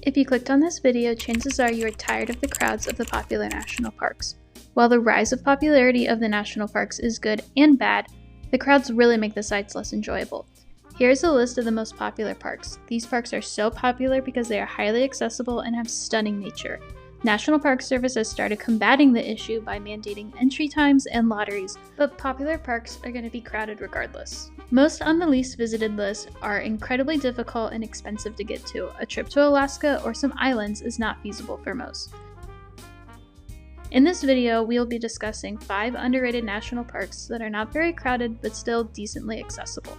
If you clicked on this video, chances are you are tired of the crowds of the popular national parks. While the rise of popularity of the national parks is good and bad, the crowds really make the sites less enjoyable. Here's a list of the most popular parks. These parks are so popular because they are highly accessible and have stunning nature. National Park Service has started combating the issue by mandating entry times and lotteries, but popular parks are going to be crowded regardless. Most on the least visited list are incredibly difficult and expensive to get to. A trip to Alaska or some islands is not feasible for most. In this video, we will be discussing 5 underrated national parks that are not very crowded but still decently accessible.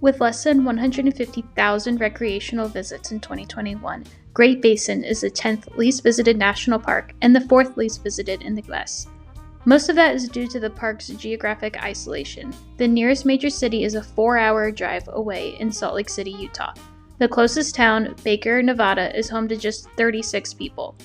With less than 150,000 recreational visits in 2021, Great Basin is the 10th least visited national park and the 4th least visited in the US. Most of that is due to the park's geographic isolation. The nearest major city is a 4-hour drive away in Salt Lake City, Utah. The closest town, Baker, Nevada, is home to just 36 people.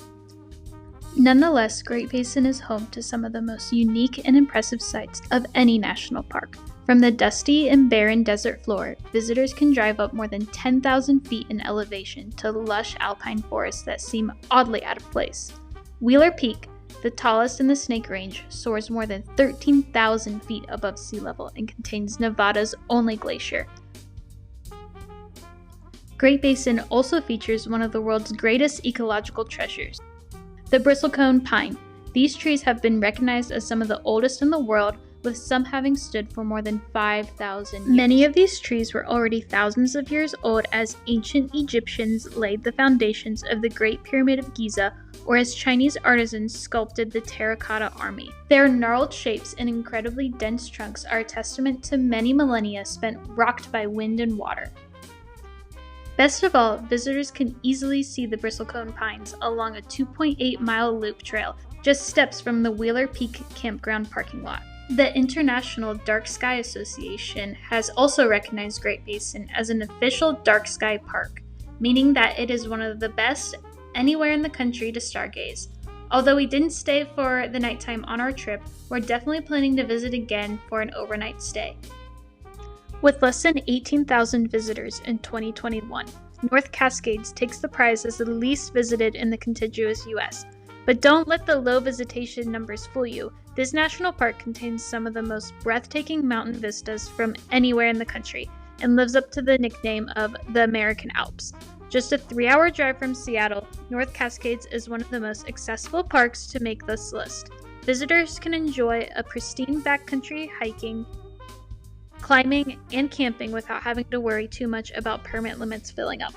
Nonetheless, Great Basin is home to some of the most unique and impressive sights of any national park. From the dusty and barren desert floor, visitors can drive up more than 10,000 feet in elevation to lush alpine forests that seem oddly out of place. Wheeler Peak, the tallest in the Snake Range, soars more than 13,000 feet above sea level and contains Nevada's only glacier. Great Basin also features one of the world's greatest ecological treasures, the bristlecone pine. These trees have been recognized as some of the oldest in the world, with some having stood for more than 5,000 years. Many of these trees were already thousands of years old as ancient Egyptians laid the foundations of the Great Pyramid of Giza, or as Chinese artisans sculpted the terracotta army. Their gnarled shapes and incredibly dense trunks are a testament to many millennia spent rocked by wind and water. Best of all, visitors can easily see the bristlecone pines along a 2.8-mile loop trail, just steps from the Wheeler Peak campground parking lot. The International Dark Sky Association has also recognized Great Basin as an official dark sky park, meaning that it is one of the best anywhere in the country to stargaze. Although we didn't stay for the nighttime on our trip, we're definitely planning to visit again for an overnight stay. With less than 18,000 visitors in 2021, North Cascades takes the prize as the least visited in the contiguous US. But don't let the low visitation numbers fool you. This national park contains some of the most breathtaking mountain vistas from anywhere in the country and lives up to the nickname of the American Alps. Just a 3-hour drive from Seattle, North Cascades is one of the most accessible parks to make this list. Visitors can enjoy a pristine backcountry hiking, climbing, and camping without having to worry too much about permit limits filling up.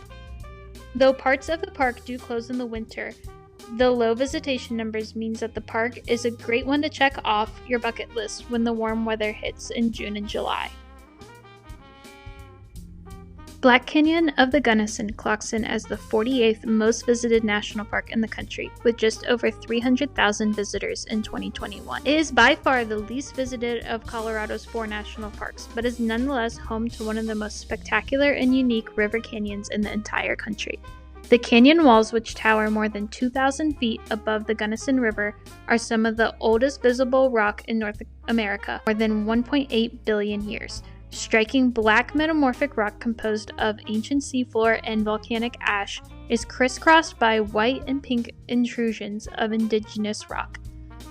Though parts of the park do close in the winter, the low visitation numbers means that the park is a great one to check off your bucket list when the warm weather hits in June and July. Black Canyon of the Gunnison clocks in as the 48th most visited national park in the country, with just over 300,000 visitors in 2021. It is by far the least visited of Colorado's 4 national parks, but is nonetheless home to one of the most spectacular and unique river canyons in the entire country. The canyon walls, which tower more than 2,000 feet above the Gunnison River, are some of the oldest visible rock in North America, more than 1.8 billion years. Striking black metamorphic rock composed of ancient seafloor and volcanic ash is crisscrossed by white and pink intrusions of indigenous rock,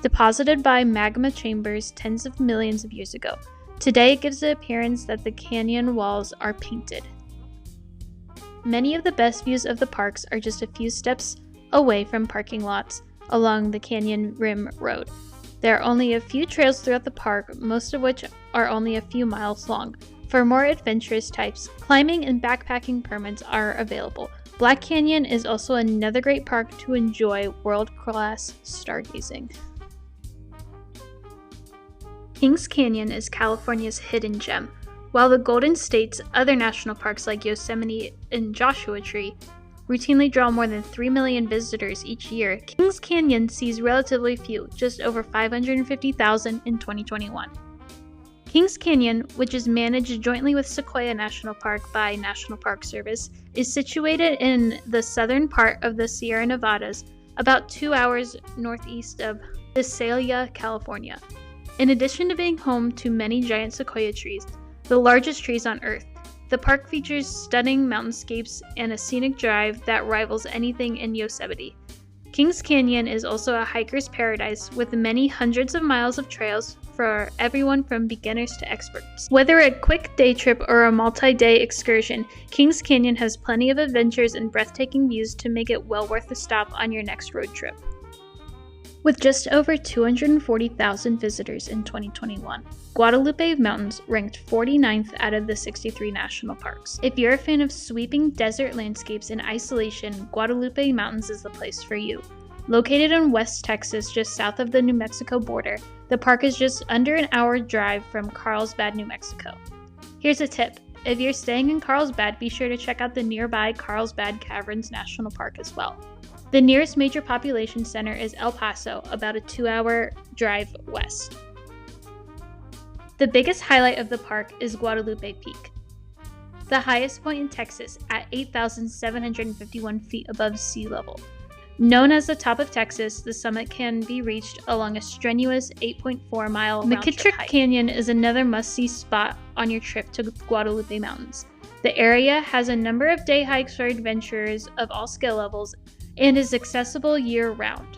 deposited by magma chambers tens of millions of years ago. Today it gives the appearance that the canyon walls are painted. Many of the best views of the parks are just a few steps away from parking lots along the Canyon Rim Road. There are only a few trails throughout the park, most of which are only a few miles long. For more adventurous types, climbing and backpacking permits are available. Black Canyon is also another great park to enjoy world-class stargazing. Kings Canyon is California's hidden gem. While the Golden State's other national parks like Yosemite and Joshua Tree routinely draw more than 3 million visitors each year, Kings Canyon sees relatively few, just over 550,000 in 2021. Kings Canyon, which is managed jointly with Sequoia National Park by National Park Service, is situated in the southern part of the Sierra Nevadas, about 2 hours northeast of Visalia, California. In addition to being home to many giant sequoia trees, the largest trees on Earth, The park features stunning mountainscapes and a scenic drive that rivals anything in Yosemite. Kings Canyon is also a hiker's paradise with many hundreds of miles of trails for everyone from beginners to experts. Whether a quick day trip or a multi-day excursion, Kings Canyon has plenty of adventures and breathtaking views to make it well worth the stop on your next road trip. With just over 240,000 visitors in 2021, Guadalupe Mountains ranked 49th out of the 63 national parks. If you're a fan of sweeping desert landscapes in isolation, Guadalupe Mountains is the place for you. Located in West Texas, just south of the New Mexico border, the park is just under an hour drive from Carlsbad, New Mexico. Here's a tip. If you're staying in Carlsbad, be sure to check out the nearby Carlsbad Caverns National Park as well. The nearest major population center is El Paso, about a 2-hour drive west. The biggest highlight of the park is Guadalupe Peak, the highest point in Texas at 8,751 feet above sea level. Known as the top of Texas, the summit can be reached along a strenuous 8.4-mile McKittrick Canyon is another must-see spot on your trip to Guadalupe Mountains. The area has a number of day hikes for adventurers of all skill levels and is accessible year-round.